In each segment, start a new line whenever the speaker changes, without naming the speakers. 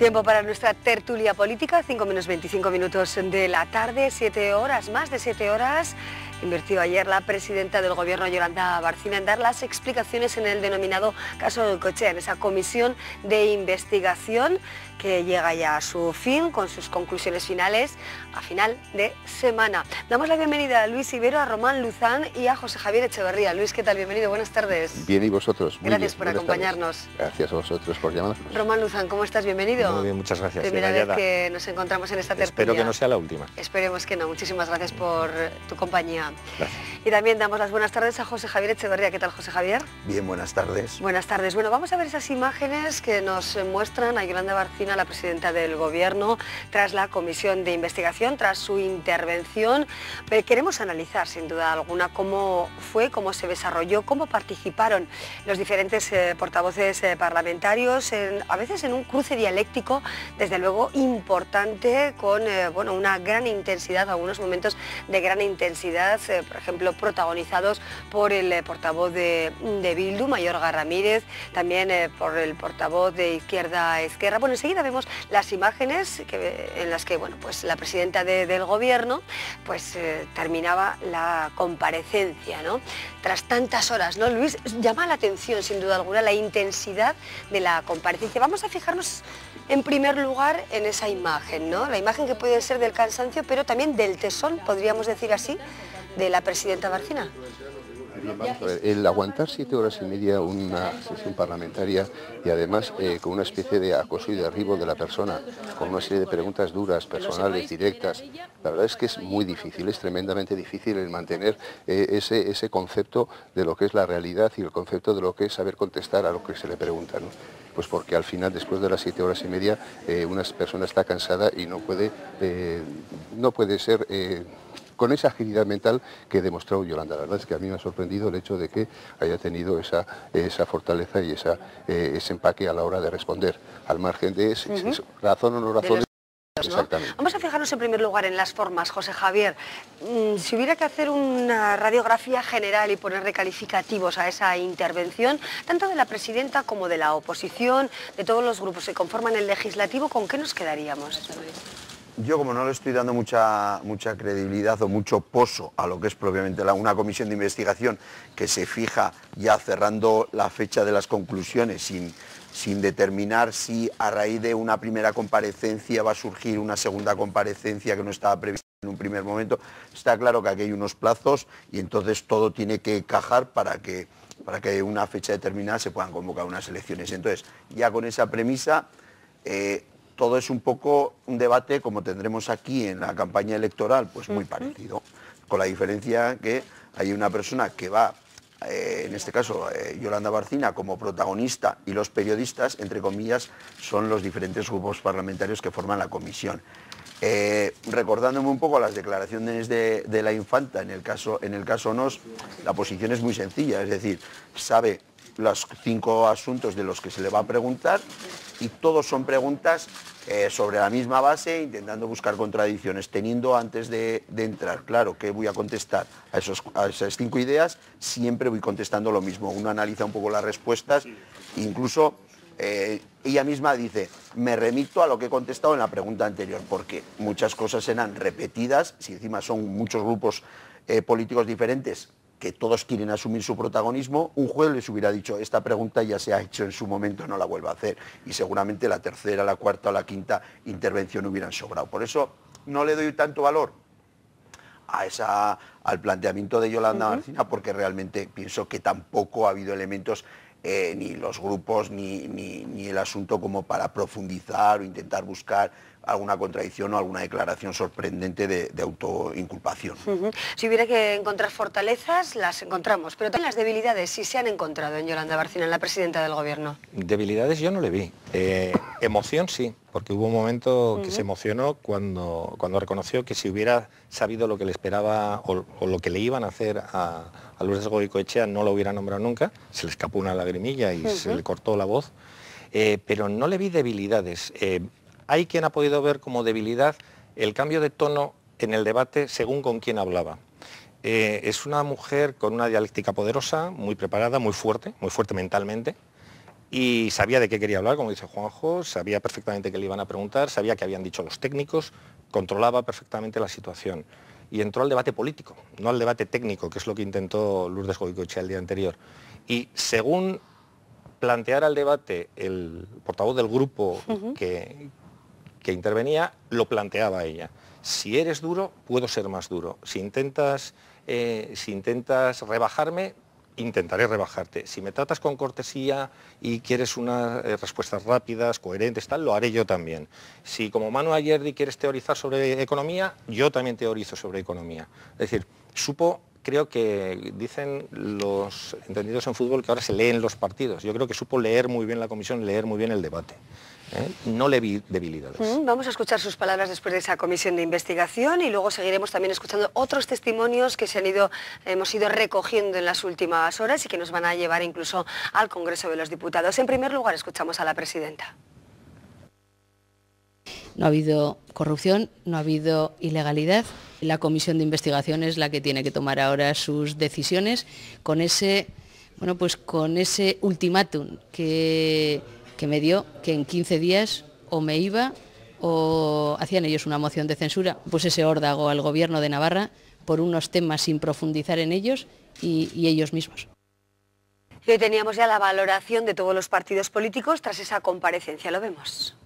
Tiempo para nuestra tertulia política, 5 menos 25 minutos de la tarde, 7 horas, más de 7 horas. Invirtió ayer la presidenta del Gobierno, Yolanda Barcina, en dar las explicaciones en el denominado caso Goicoechea, en esa comisión de investigación que llega ya a su fin, con sus conclusiones finales a final de semana. Damos la bienvenida a Luis Ibero, a Román Luzán y a José Javier Echeverría. Luis, ¿qué tal? Bienvenido, buenas tardes.
Bien, ¿y vosotros? Muy
Gracias
bien,
por acompañarnos.
Tardes. Gracias a vosotros por llamarnos.
Román Luzán, ¿cómo estás? Bienvenido.
Muy bien, muchas gracias.
Primera vez que nos encontramos en esta tertulia.
Espero que no sea la última.
Esperemos que no. Muchísimas gracias por tu compañía.
Gracias.
Y también damos las buenas tardes a José Javier Echeverría. ¿Qué tal, José Javier?
Bien, buenas tardes.
Buenas tardes. Bueno, vamos a ver esas imágenes que nos muestran a Yolanda Barcina, la presidenta del Gobierno, tras la comisión de investigación, tras su intervención. Pero queremos analizar, sin duda alguna, cómo fue, cómo se desarrolló, cómo participaron los diferentes portavoces parlamentarios, a veces en un cruce dialéctico, desde luego importante, con bueno, una gran intensidad, algunos momentos de gran intensidad, por ejemplo, protagonizados por el portavoz de Bildu, Mayorga Ramírez, también por el portavoz de Izquierda Ezquerra. Bueno, enseguida vemos las imágenes en las que, bueno, pues la presidenta del Gobierno pues terminaba la comparecencia, ¿no? Tras tantas horas, ¿no, Luis? Llama la atención, sin duda alguna, la intensidad de la comparecencia. Vamos a fijarnos en primer lugar en esa imagen, ¿no? La imagen que puede ser del cansancio, pero también del tesón, podríamos decir así, de la presidenta Barcina.
Bien, vamos a ver, el aguantar 7 horas y media una sesión parlamentaria y además con una especie de acoso y derribo de la persona, con una serie de preguntas duras, personales, directas, la verdad es que es muy difícil, es tremendamente difícil el mantener ese concepto de lo que es la realidad y el concepto de lo que es saber contestar a lo que se le pregunta, ¿no? Pues porque al final, después de las 7 horas y media, una persona está cansada y no puede ser con esa agilidad mental que demostró Yolanda. La verdad es que a mí me ha sorprendido el hecho de que haya tenido esa fortaleza y ese empaque a la hora de responder, al margen de si razón o no razón. Exactamente.
Vamos a fijarnos en primer lugar en las formas, José Javier. Si hubiera que hacer una radiografía general y ponerle calificativos a esa intervención, tanto de la presidenta como de la oposición, de todos los grupos que conforman el legislativo, ¿con qué nos quedaríamos?
Yo, como no le estoy dando mucha credibilidad o mucho poso a lo que es propiamente una comisión de investigación que se fija ya cerrando la fecha de las conclusiones sin determinar si a raíz de una primera comparecencia va a surgir una segunda comparecencia que no estaba prevista en un primer momento, está claro que aquí hay unos plazos y entonces todo tiene que encajar para que una fecha determinada se puedan convocar unas elecciones. Entonces, ya con esa premisa, todo es un poco un debate como tendremos aquí en la campaña electoral, pues muy parecido, con la diferencia que hay una persona que va, en este caso Yolanda Barcina, como protagonista y los periodistas, entre comillas, son los diferentes grupos parlamentarios que forman la comisión. Recordándome un poco las declaraciones de la infanta, en el caso Nos, la posición es muy sencilla, es decir, sabe los 5 asuntos de los que se le va a preguntar y todos son preguntas sobre la misma base, intentando buscar contradicciones, teniendo antes de entrar claro que voy a contestar a esas 5 ideas, siempre voy contestando lo mismo. Uno analiza un poco las respuestas, incluso ella misma dice, me remito a lo que he contestado en la pregunta anterior, porque muchas cosas eran repetidas, si encima son muchos grupos políticos diferentes, que todos quieren asumir su protagonismo, un juez les hubiera dicho, esta pregunta ya se ha hecho en su momento, no la vuelva a hacer. Y seguramente la tercera, la cuarta o la quinta intervención hubieran sobrado. Por eso no le doy tanto valor al planteamiento de Yolanda Barcina, porque realmente pienso que tampoco ha habido elementos, ni los grupos, ni el asunto como para profundizar o intentar buscar alguna contradicción o alguna declaración sorprendente de autoinculpación.
Si hubiera que encontrar fortalezas, las encontramos, pero también las debilidades, si se han encontrado en Yolanda Barcina, en la presidenta del Gobierno.
Debilidades yo no le vi. Emoción sí, porque hubo un momento que se emocionó cuando reconoció que si hubiera sabido lo que le esperaba o lo que le iban a hacer a Lourdes Goicoechea, no lo hubiera nombrado nunca, se le escapó una lagrimilla y se le cortó la voz, pero no le vi debilidades. Hay quien ha podido ver como debilidad el cambio de tono en el debate según con quién hablaba. Es una mujer con una dialéctica poderosa, muy preparada, muy fuerte mentalmente, y sabía de qué quería hablar, como dice Juanjo, sabía perfectamente qué le iban a preguntar, sabía qué habían dicho los técnicos, controlaba perfectamente la situación. Y entró al debate político, no al debate técnico, que es lo que intentó Lourdes Goicoechea el día anterior. Y según planteara el debate el portavoz del grupo que intervenía, lo planteaba ella. Si eres duro, puedo ser más duro. Si intentas rebajarme, intentaré rebajarte. Si me tratas con cortesía y quieres unas respuestas rápidas, coherentes, tal, lo haré yo también. Si como Manu Ayerdi quieres teorizar sobre economía, yo también teorizo sobre economía. Es decir, supo, creo que dicen los entendidos en fútbol que ahora se leen los partidos. Yo creo que supo leer muy bien la comisión, leer muy bien el debate. No le vi debilidades.
Vamos a escuchar sus palabras después de esa comisión de investigación y luego seguiremos también escuchando otros testimonios que hemos ido recogiendo en las últimas horas y que nos van a llevar incluso al Congreso de los Diputados. En primer lugar, escuchamos a la presidenta.
No ha habido corrupción, no ha habido ilegalidad. La comisión de investigación es la que tiene que tomar ahora sus decisiones con ese ultimátum que me dio, que en 15 días o me iba o hacían ellos una moción de censura, pues ese órdago al gobierno de Navarra por unos temas sin profundizar en ellos y ellos mismos.
Y hoy teníamos ya la valoración de todos los partidos políticos tras esa comparecencia, lo vemos.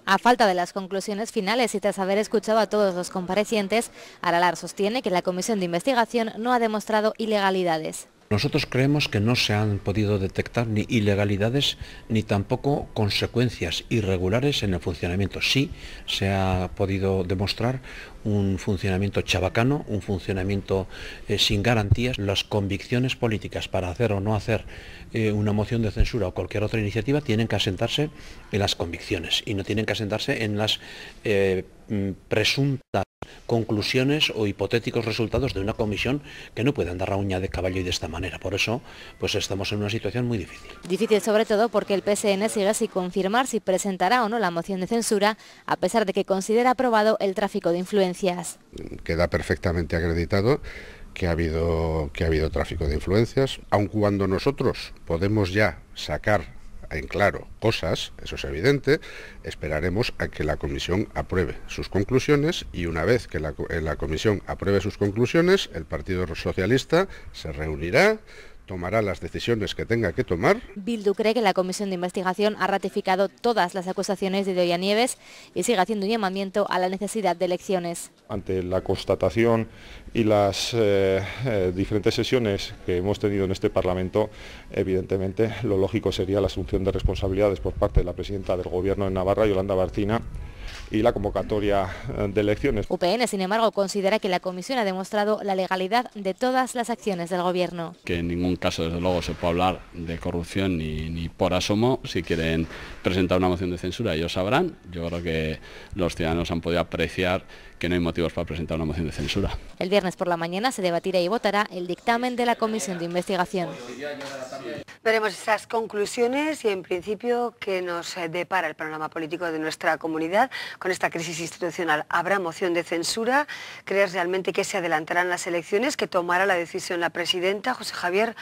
A falta de las conclusiones finales y tras haber escuchado a todos los comparecientes, Aralar sostiene que la comisión de investigación no ha demostrado ilegalidades.
Nosotros creemos que no se han podido detectar ni ilegalidades ni tampoco consecuencias irregulares en el funcionamiento. Sí se ha podido demostrar un funcionamiento chabacano, un funcionamiento sin garantías. Las convicciones políticas para hacer o no hacer una moción de censura o cualquier otra iniciativa tienen que asentarse en las convicciones y no tienen que asentarse en las presuntas conclusiones o hipotéticos resultados de una comisión que no puede andar a uña de caballo y de esta manera. Por eso, pues estamos en una situación muy difícil.
Difícil sobre todo porque el PSN sigue sin confirmar si presentará o no la moción de censura, a pesar de que considera aprobado el tráfico de influencias.
Queda perfectamente acreditado que ha habido tráfico de influencias, aun cuando nosotros podemos ya sacar en claro cosas, eso es evidente, esperaremos a que la comisión apruebe sus conclusiones y una vez que la comisión apruebe sus conclusiones, el Partido Socialista se reunirá, tomará las decisiones que tenga que tomar.
Bildu cree que la comisión de investigación ha ratificado todas las acusaciones de Idoia Nieves y sigue haciendo un llamamiento a la necesidad de elecciones.
Ante la constatación y las diferentes sesiones que hemos tenido en este Parlamento, evidentemente lo lógico sería la asunción de responsabilidades por parte de la presidenta del Gobierno de Navarra, Yolanda Barcina, y la convocatoria de elecciones.
UPN, sin embargo, considera que la comisión ha demostrado la legalidad de todas las acciones del Gobierno.
Que en ningún caso, desde luego, se puede hablar de corrupción ni por asomo. Si quieren presentar una moción de censura, ellos sabrán. Yo creo que los ciudadanos han podido apreciar que no hay motivos para presentar una moción de censura.
El viernes por la mañana se debatirá y votará el dictamen de la comisión de investigación.
Veremos esas conclusiones y en principio que nos depara el panorama político de nuestra comunidad con esta crisis institucional. ¿Habrá moción de censura? ¿Crees realmente que se adelantarán las elecciones, que tomará la decisión la presidenta? José Javier,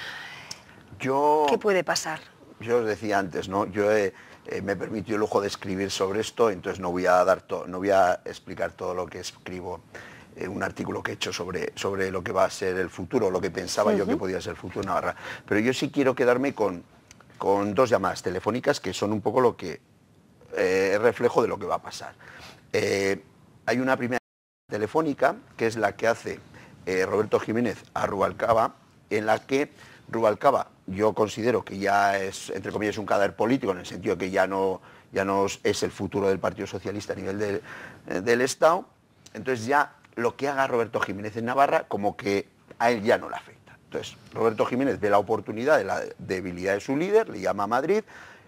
¿qué puede pasar?
Yo os decía antes, ¿no? Yo me permitió el lujo de escribir sobre esto, entonces no voy a explicar todo lo que escribo, un artículo que he hecho sobre lo que va a ser el futuro, lo que pensaba yo que podía ser el futuro de Navarra. Pero yo sí quiero quedarme con dos llamadas telefónicas que son un poco lo que reflejo de lo que va a pasar. Hay una primera telefónica que es la que hace Roberto Jiménez a Rubalcaba, en la que Rubalcaba yo considero que ya es, entre comillas, un cadáver político, en el sentido que ya no es el futuro del Partido Socialista a nivel del Estado. Entonces ya lo que haga Roberto Jiménez en Navarra, como que a él ya no le afecta. Entonces Roberto Jiménez ve la oportunidad de la debilidad de su líder, le llama a Madrid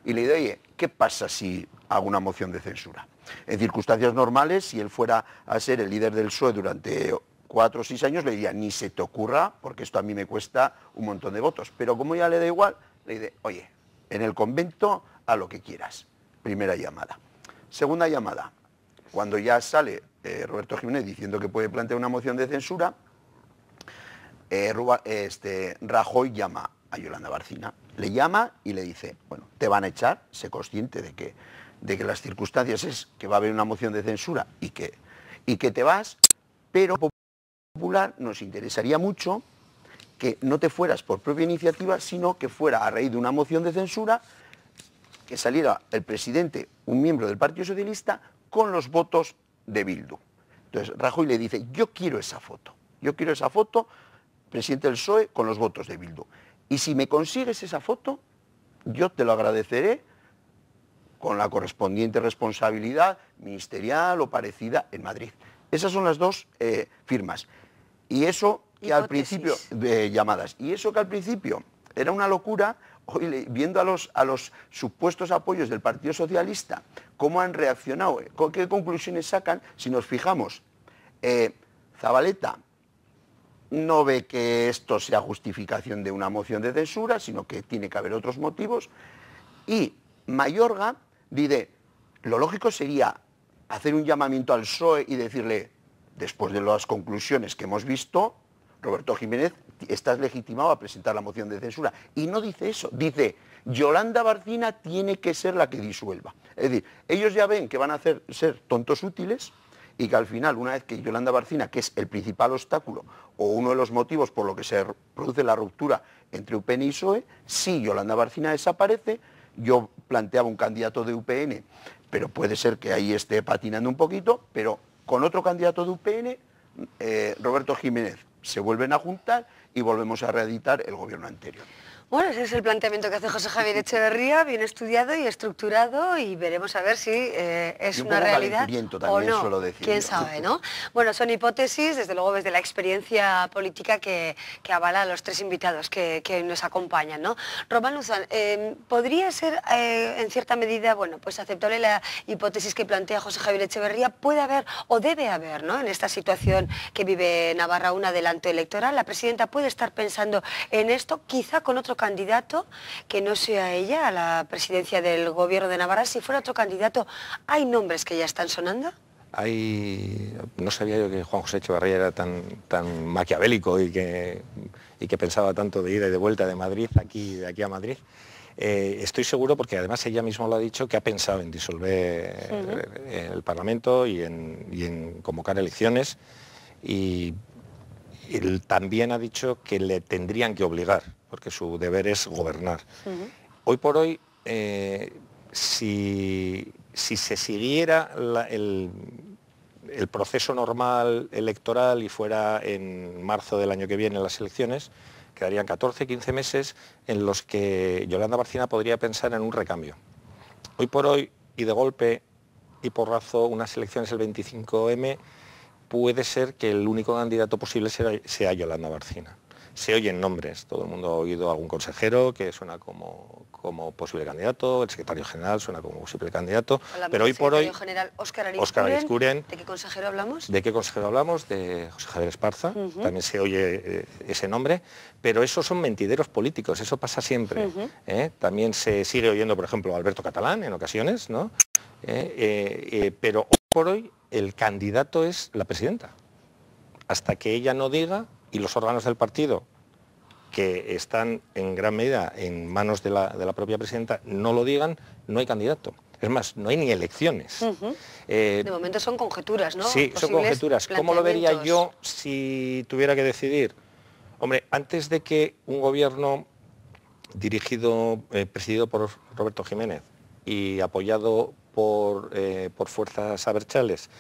y le dice, oye, ¿qué pasa si hago una moción de censura? En circunstancias normales, si él fuera a ser el líder del PSOE durante 4 o 6 años, le diría, ni se te ocurra, porque esto a mí me cuesta un montón de votos. Pero como ya le da igual, le dice, oye, en el convento, haz lo que quieras. Primera llamada. Segunda llamada, cuando ya sale Roberto Jiménez diciendo que puede plantear una moción de censura, Rajoy llama a Yolanda Barcina. Le llama y le dice, bueno, te van a echar, sé consciente de que las circunstancias es que va a haber una moción de censura y que te vas, pero popular nos interesaría mucho que no te fueras por propia iniciativa, sino que fuera a raíz de una moción de censura, que saliera el presidente, un miembro del Partido Socialista, con los votos de Bildu. Entonces Rajoy le dice, yo quiero esa foto, presidente del PSOE, con los votos de Bildu. Y si me consigues esa foto, yo te lo agradeceré con la correspondiente responsabilidad ministerial o parecida en Madrid. Esas son las dos firmas. Y eso que al principio, de llamadas, y eso que al principio era una locura, hoy viendo a los supuestos apoyos del Partido Socialista, cómo han reaccionado, qué conclusiones sacan, si nos fijamos, Zabaleta no ve que esto sea justificación de una moción de censura, sino que tiene que haber otros motivos, y Mayorga dice, lo lógico sería hacer un llamamiento al PSOE y decirle, después de las conclusiones que hemos visto, Roberto Jiménez, estás legitimado a presentar la moción de censura. Y no dice eso, dice, Yolanda Barcina tiene que ser la que disuelva. Es decir, ellos ya ven que van a ser tontos útiles y que al final, una vez que Yolanda Barcina, que es el principal obstáculo o uno de los motivos por lo que se produce la ruptura entre UPN y PSOE, si Yolanda Barcina desaparece, yo planteaba un candidato de UPN, pero puede ser que ahí esté patinando un poquito, pero con otro candidato de UPN, Roberto Jiménez, se vuelven a juntar y volvemos a reeditar el gobierno anterior.
Bueno, ese es el planteamiento que hace José Javier Echeverría, bien estudiado y estructurado, y veremos a ver si es una realidad o no.
Suelo decir,
quién sabe, ¿no? Bueno, son hipótesis, desde luego desde la experiencia política que avala a los tres invitados que nos acompañan, ¿no? Román Luzán, ¿podría ser en cierta medida, bueno, pues aceptable la hipótesis que plantea José Javier Echeverría? ¿Puede haber o debe haber, ¿no?, en esta situación que vive Navarra, un adelanto electoral? ¿La presidenta puede estar pensando en esto, quizá con otro candidato que no sea ella a la presidencia del gobierno de Navarra? Si fuera otro candidato, ¿hay nombres que ya están sonando?
No sabía yo que Juan José Echeverría era tan maquiavélico y que pensaba tanto de ida y de vuelta de Madrid, de aquí a Madrid. Estoy seguro, porque además ella misma lo ha dicho, que ha pensado en disolver el Parlamento y en convocar elecciones, y él también ha dicho que le tendrían que obligar, porque su deber es gobernar. Hoy por hoy, si se siguiera el proceso normal electoral y fuera en marzo del año que viene las elecciones, quedarían 14, 15 meses en los que Yolanda Barcina podría pensar en un recambio. Hoy por hoy, y de golpe y porrazo, unas elecciones el 25M, puede ser que el único candidato posible sea Yolanda Barcina. Se oyen nombres, todo el mundo ha oído algún consejero que suena como posible candidato, el secretario general suena como posible candidato, pero hoy por hoy...
El secretario general
Óscar Arizcuren.
¿De qué consejero hablamos?
¿De qué consejero hablamos? De José Javier Esparza, también se oye ese nombre, pero esos son mentideros políticos, eso pasa siempre. También se sigue oyendo, por ejemplo, a Alberto Catalán en ocasiones, ¿no? Pero hoy por hoy el candidato es la presidenta. Hasta que ella no diga, y los órganos del partido, que están en gran medida en manos de la propia presidenta, no lo digan, no hay candidato. Es más, no hay ni elecciones.
De momento son conjeturas, ¿no?
Sí, son conjeturas. ¿Cómo lo vería yo si tuviera que decidir? Hombre, antes de que un gobierno presidido por Roberto Jiménez y apoyado por fuerzas abertzales,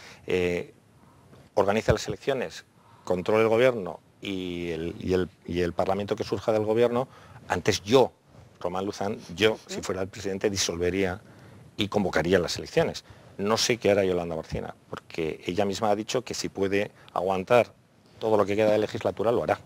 organice las elecciones, controle el gobierno y el Parlamento que surja del gobierno, antes yo, Román Luzán, si fuera el presidente, disolvería y convocaría las elecciones. No sé qué hará Yolanda Barcina, porque ella misma ha dicho que si puede aguantar todo lo que queda de legislatura, lo hará.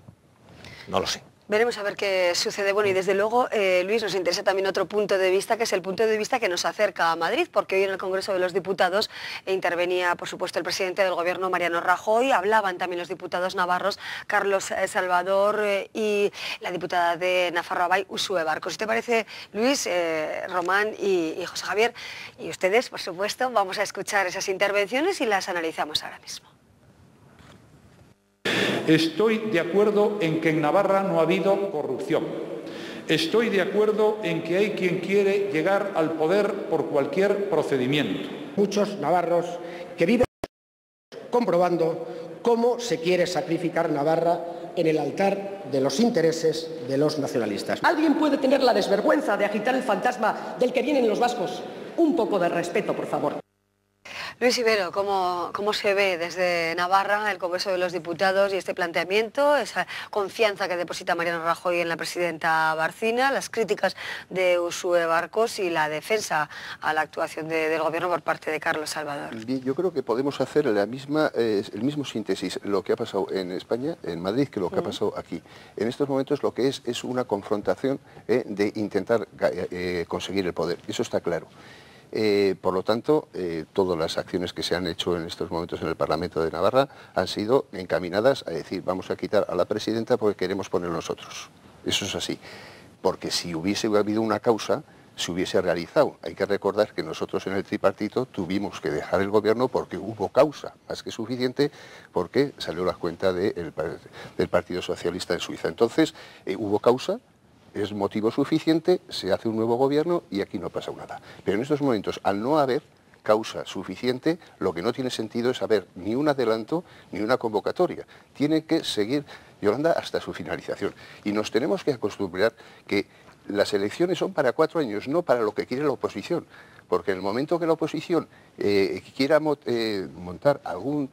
No lo sé.
Veremos a ver qué sucede. Bueno, y desde luego, Luis, nos interesa también otro punto de vista, que es el punto de vista que nos acerca a Madrid, porque hoy en el Congreso de los Diputados intervenía, por supuesto, el presidente del Gobierno, Mariano Rajoy. Hablaban también los diputados navarros, Carlos Salvador y la diputada de Nafarroa, Uxue Barkos. ¿Qué te parece, Luis, Román y José Javier? Y ustedes, por supuesto, vamos a escuchar esas intervenciones y las analizamos ahora mismo.
Estoy de acuerdo en que en Navarra no ha habido corrupción. Estoy de acuerdo en que hay quien quiere llegar al poder por cualquier procedimiento.
Muchos navarros que viven comprobando cómo se quiere sacrificar Navarra en el altar de los intereses de los nacionalistas. ¿Alguien puede tener la desvergüenza de agitar el fantasma del que vienen los vascos? Un poco de respeto, por favor.
Luis Ibero, ¿cómo se ve desde Navarra el Congreso de los Diputados y este planteamiento, esa confianza que deposita Mariano Rajoy en la presidenta Barcina, las críticas de Uxue Barkos y la defensa a la actuación del Gobierno por parte de Carlos Salvador?
Bien, yo creo que podemos hacer el mismo síntesis, lo que ha pasado en España, en Madrid, que lo que ha pasado aquí. En estos momentos lo que es una confrontación de intentar conseguir el poder, eso está claro. Por lo tanto, todas las acciones que se han hecho en estos momentos en el Parlamento de Navarra han sido encaminadas a decir vamos a quitar a la presidenta porque queremos poner nosotros. Eso es así. Porque si hubiese habido una causa, se hubiese realizado. Hay que recordar que nosotros en el tripartito tuvimos que dejar el gobierno porque hubo causa, más que suficiente, porque salió la cuenta del Partido Socialista en Suiza. Entonces, hubo causa. Es motivo suficiente, se hace un nuevo gobierno y aquí no pasa nada. Pero en estos momentos, al no haber causa suficiente, lo que no tiene sentido es haber ni un adelanto ni una convocatoria. Tiene que seguir Yolanda hasta su finalización. Y nos tenemos que acostumbrar que las elecciones son para 4 años, no para lo que quiere la oposición. Porque en el momento que la oposición quiera montar algún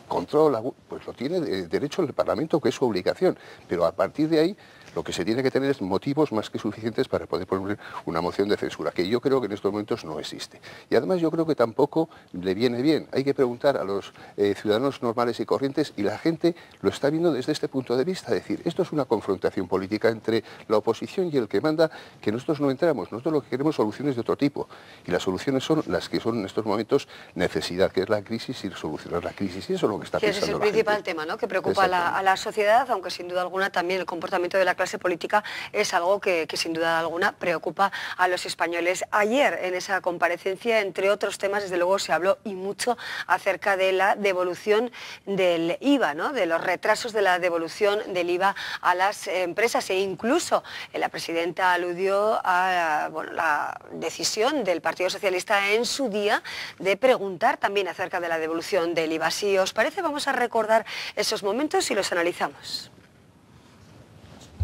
control, pues lo tiene derecho el Parlamento, que es su obligación. Pero a partir de ahí, lo que se tiene que tener es motivos más que suficientes para poder poner una moción de censura, que yo creo que en estos momentos no existe. Y además yo creo que tampoco le viene bien. Hay que preguntar a los ciudadanos normales y corrientes, y la gente lo está viendo desde este punto de vista. Es decir, esto es una confrontación política entre la oposición y el que manda, que nosotros no entramos. Nosotros lo que queremos soluciones de otro tipo. Y las soluciones son las que son en estos momentos necesidad, que es la crisis y solucionar la crisis. Y eso es lo que está pensando la gente.
Ese es el principal tema, ¿no?, que preocupa a la sociedad, aunque sin duda alguna también el comportamiento de la clase política es algo que sin duda alguna preocupa a los españoles. Ayer en esa comparecencia, entre otros temas, desde luego se habló y mucho acerca de la devolución del IVA, ¿no?, de los retrasos de la devolución del IVA a las empresas, e incluso la presidenta aludió a la decisión del Partido Socialista en su día de preguntar también acerca de la devolución del IVA. Si os parece, vamos a recordar esos momentos y los analizamos.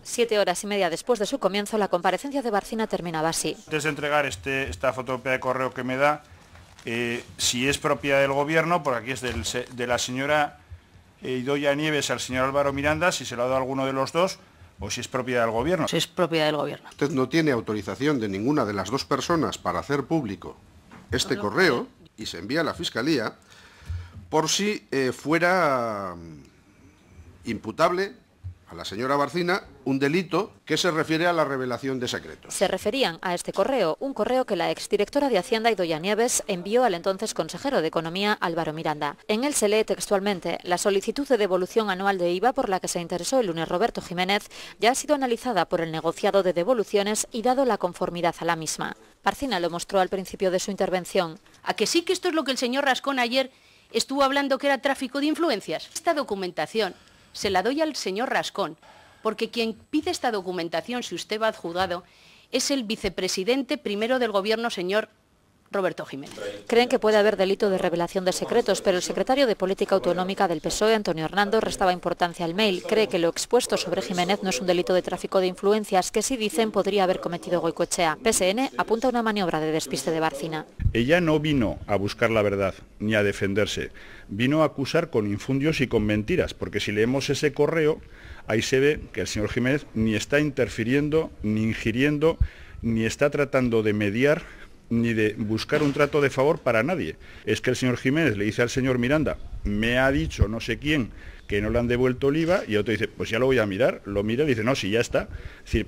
7 horas y media después de su comienzo, la comparecencia de Barcina terminaba así.
Antes de entregar esta fotocopia de correo que me da, si es propiedad del Gobierno, porque aquí es de la señora Idoia Nieves al señor Álvaro Miranda, si se lo ha dado a alguno de los dos, o si es propiedad del Gobierno.
Si es propiedad del Gobierno.
Usted no tiene autorización de ninguna de las dos personas para hacer público este correo y se envía a la Fiscalía por si fuera imputable a la señora Barcina un delito que se refiere a la revelación de secretos.
Se referían a este correo, un correo que la exdirectora de Hacienda, Idoia Nieves, envió al entonces consejero de Economía, Álvaro Miranda. En él se lee textualmente: la solicitud de devolución anual de IVA por la que se interesó el lunes Roberto Jiménez ya ha sido analizada por el negociado de devoluciones y dado la conformidad a la misma. Barcina lo mostró al principio de su intervención.
¿A que sí que esto es lo que el señor Rascón ayer estuvo hablando, que era tráfico de influencias? Esta documentación se la doy al señor Rascón, porque quien pide esta documentación, si usted va al juzgado, es el vicepresidente primero del Gobierno, señor Roberto Jiménez.
Creen que puede haber delito de revelación de secretos, pero el secretario de Política Autonómica del PSOE, Antonio Hernando, restaba importancia al mail. Cree que lo expuesto sobre Jiménez no es un delito de tráfico de influencias, que sí dicen podría haber cometido Goicoechea. PSN apunta una maniobra de despiste de Barcina.
Ella no vino a buscar la verdad ni a defenderse, vino a acusar con infundios y con mentiras, porque si leemos ese correo, ahí se ve que el señor Jiménez ni está interfiriendo, ni ingiriendo, ni está tratando de mediar, ni de buscar un trato de favor para nadie. Es que el señor Jiménez le dice al señor Miranda, me ha dicho no sé quién que no le han devuelto el IVA, y otro dice, pues ya lo voy a mirar, lo mira y dice, no, si ya está. Es decir,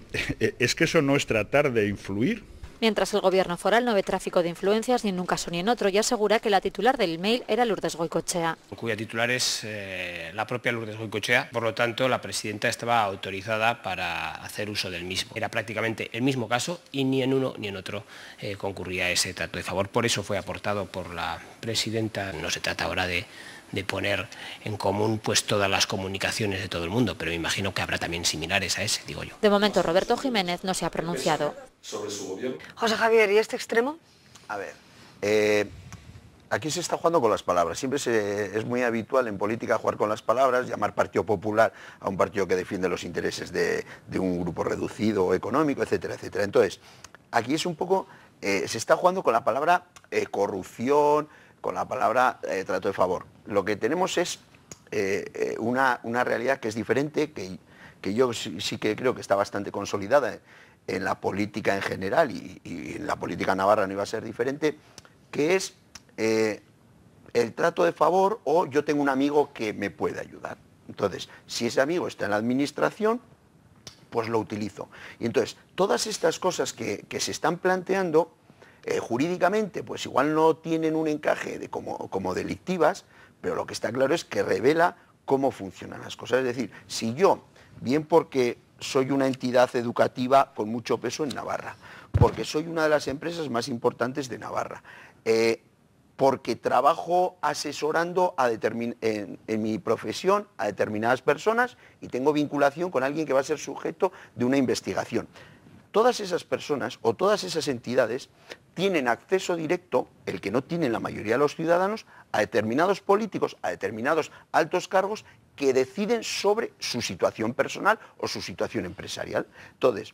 es que eso no es tratar de influir.
Mientras el Gobierno foral no ve tráfico de influencias ni en un caso ni en otro, y asegura que la titular del mail era Lourdes Goicoechea.
Cuya titular es la propia Lourdes Goicoechea, por lo tanto la presidenta estaba autorizada para hacer uso del mismo. Era prácticamente el mismo caso y ni en uno ni en otro concurría ese trato de favor. Por eso fue aportado por la presidenta. No se trata ahora de de poner en común pues todas las comunicaciones de todo el mundo, pero me imagino que habrá también similares a ese, digo yo.
De momento Roberto Jiménez no se ha pronunciado.
Sobre su gobierno.
José Javier, ¿y este extremo?
A ver, aquí se está jugando con las palabras. Siempre es muy habitual en política jugar con las palabras, llamar Partido Popular a un partido que defiende los intereses de un grupo reducido económico, etcétera, etcétera. Entonces, aquí es un poco, se está jugando con la palabra corrupción, con la palabra trato de favor. Lo que tenemos es una realidad que es diferente, que yo sí que creo que está bastante consolidada en la política en general y en la política navarra no iba a ser diferente, que es el trato de favor o yo tengo un amigo que me puede ayudar. Entonces, si ese amigo está en la administración, pues lo utilizo. Y entonces, todas estas cosas que se están planteando, jurídicamente, pues igual no tienen un encaje como delictivas, pero lo que está claro es que revela cómo funcionan las cosas. Es decir, si yo, bien porque soy una entidad educativa con mucho peso en Navarra, porque soy una de las empresas más importantes de Navarra, porque trabajo asesorando en mi profesión a determinadas personas y tengo vinculación con alguien que va a ser sujeto de una investigación. Todas esas personas o todas esas entidades tienen acceso directo, el que no tienen la mayoría de los ciudadanos, a determinados políticos, a determinados altos cargos que deciden sobre su situación personal o su situación empresarial. Entonces,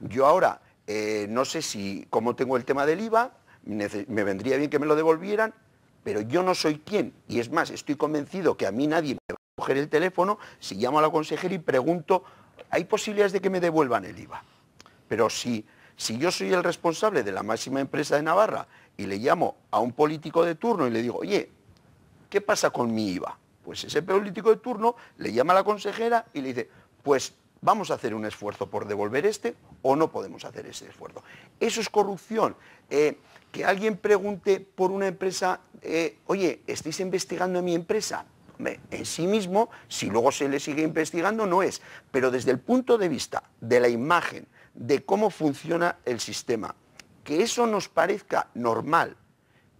yo ahora no sé cómo tengo el tema del IVA, me vendría bien que me lo devolvieran, pero yo no soy quien, y es más, estoy convencido que a mí nadie me va a coger el teléfono si llamo a la consejera y pregunto, ¿hay posibilidades de que me devuelvan el IVA? Pero si yo soy el responsable de la máxima empresa de Navarra y le llamo a un político de turno y le digo, oye, ¿qué pasa con mi IVA? Pues ese político de turno le llama a la consejera y le dice, pues vamos a hacer un esfuerzo por devolver o no podemos hacer ese esfuerzo. Eso es corrupción. Que alguien pregunte por una empresa, oye, ¿estáis investigando en mi empresa? En sí mismo, si luego se le sigue investigando, no es. Pero desde el punto de vista de la imagen, de cómo funciona el sistema, que eso nos parezca normal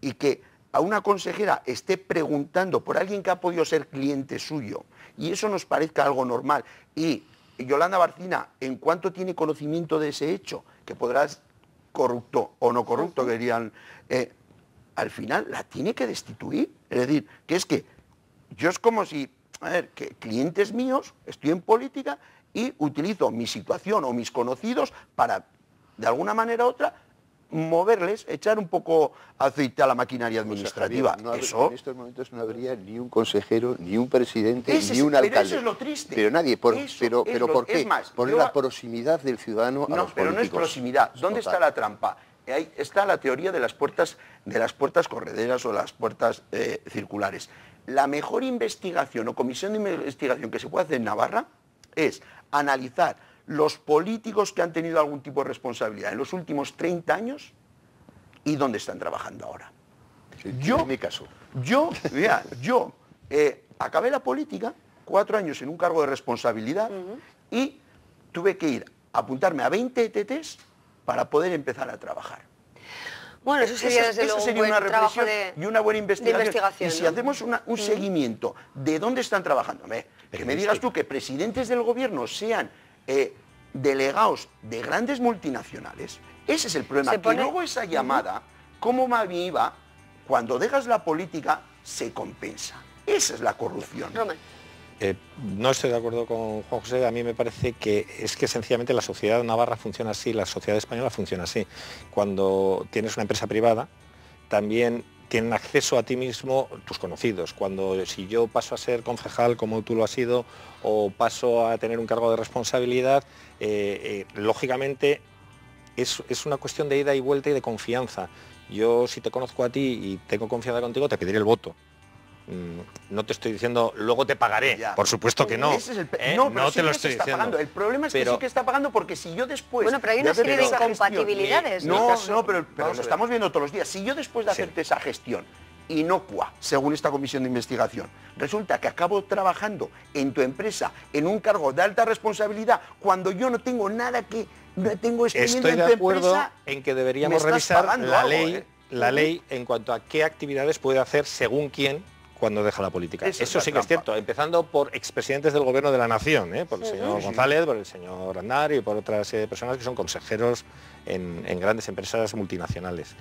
y que a una consejera esté preguntando por alguien que ha podido ser cliente suyo y eso nos parezca algo normal y Yolanda Barcina, en cuanto tiene conocimiento de ese hecho, que podrás corrupto o no corrupto, que dirían, al final la tiene que destituir. Es decir, que es que yo es como si, a ver, que clientes míos, estoy en política y utilizo mi situación o mis conocidos para, de alguna manera u otra, moverles, echar un poco aceite a la maquinaria administrativa.
O sea, Javier,
eso
en estos momentos no habría ni un consejero, ni un presidente, ni un alcalde.
Pero eso es lo triste.
Pero nadie, pero ¿por qué?
Es más,
por la proximidad del ciudadano a los políticos.
No, pero no es proximidad. ¿Dónde está la trampa? Ahí está la teoría de las puertas correderas o las puertas circulares. La mejor investigación o comisión de investigación que se puede hacer en Navarra es analizar los políticos que han tenido algún tipo de responsabilidad en los últimos 30 años y dónde están trabajando ahora.
Sí, en mi caso.
Yo acabé la política, 4 años en un cargo de responsabilidad y tuve que ir a apuntarme a 20 ETTs para poder empezar a trabajar.
Bueno, eso sería desde luego un buen
una
trabajo
reflexión y una buena investigación. Y si
¿no?
hacemos un seguimiento de dónde están trabajando, que me digas tú que presidentes del gobierno sean delegados de grandes multinacionales, ese es el problema. Que luego esa llamada, ¿cómo va mi IVA? Cuando dejas la política, se compensa. Esa es la corrupción.
No estoy de acuerdo con Juan José, a mí me parece que es que sencillamente la sociedad navarra funciona así, la sociedad española funciona así. Cuando tienes una empresa privada, también tienen acceso a ti mismo tus conocidos. Si yo paso a ser concejal como tú lo has sido o paso a tener un cargo de responsabilidad, lógicamente es una cuestión de ida y vuelta y de confianza. Yo si te conozco a ti y tengo confianza contigo, te pediré el voto. No te estoy diciendo, luego te pagaré, por supuesto que no.
No
te lo estoy diciendo.
Pagando. El problema es que sí que está pagando porque si yo después...
Bueno, pero hay una serie de incompatibilidades.
No, pero lo estamos viendo todos los días. Si yo después de hacerte esa gestión inocua, según esta comisión de investigación, resulta que acabo trabajando en tu empresa en un cargo de alta responsabilidad cuando yo no tengo nada que... No tengo expediente en tu empresa...
Estoy de acuerdo en que deberíamos revisar la ley en cuanto a qué actividades puede hacer según quién cuando deja la política.
Eso
Eso
es
sí
la
que es
trampa.
cierto, empezando por expresidentes del gobierno de la nación, por el señor González, por el señor Aznar y por otras personas que son consejeros en grandes empresas multinacionales.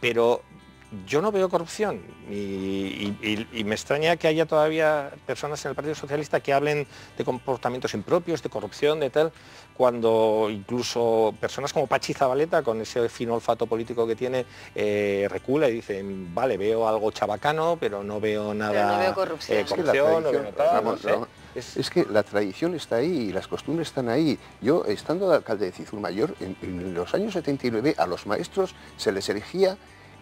Pero yo no veo corrupción y me extraña que haya todavía personas en el Partido Socialista que hablen de comportamientos impropios, de corrupción, de tal, cuando incluso personas como Pachi Zabaleta, con ese fino olfato político que tiene, recula y dice, vale, veo algo chabacano, pero no veo nada,
pero no veo corrupción.
Es que la tradición está ahí y las costumbres están ahí. Yo, estando de alcalde de Cizurmayor, en los años 79 a los maestros se les erigía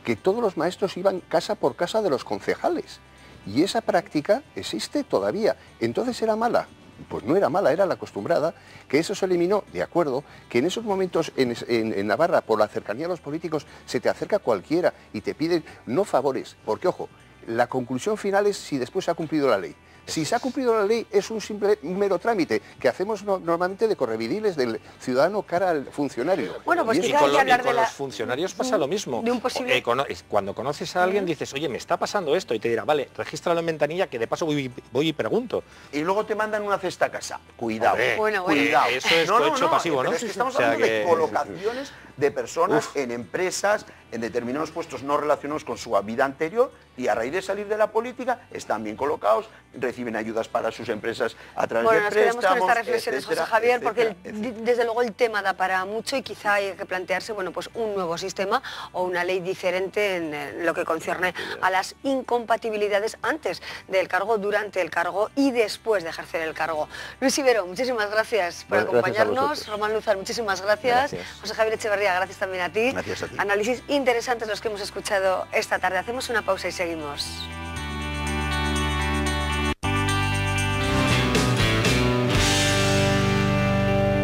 que todos los maestros iban casa por casa de los concejales. Y esa práctica existe todavía. Entonces, ¿era mala? Pues no era mala, era la acostumbrada, que eso se eliminó, de acuerdo, que en esos momentos en Navarra, por la cercanía a los políticos, se te acerca cualquiera y te piden no favores, porque, ojo, la conclusión final es si después se ha cumplido la ley. Si se ha cumplido la ley es un mero trámite que hacemos normalmente de correvidiles del ciudadano cara al funcionario.
Bueno, pues
y con los funcionarios pasa lo mismo.
De un posible...
Cuando conoces a alguien dices, oye, me está pasando esto, y te dirá, vale, regístralo en ventanilla, que de paso voy y pregunto.
Y luego te mandan una cesta a casa. Cuidado,
Hombre,
cuidado.
Eso es cohecho pasivo, ¿no?
Es que estamos hablando de colocaciones de personas en empresas, en determinados puestos no relacionados con su vida anterior, y a raíz de salir de la política están bien colocados, reciben ayudas para sus empresas a través de préstamos.
Bueno, nos quedamos con estas reflexiones,
etcétera,
José Javier,
etcétera,
porque desde luego el tema da para mucho y quizá hay que plantearse, bueno, pues un nuevo sistema o una ley diferente en lo que concierne a las incompatibilidades antes del cargo, durante el cargo y después de ejercer el cargo. Luis Ibero, muchísimas gracias por acompañarnos. Román Luzar, muchísimas gracias. José Javier Echeverría, gracias también a ti.
Gracias a ti.
Análisis interesantes los que hemos escuchado esta tarde. Hacemos una pausa y seguimos.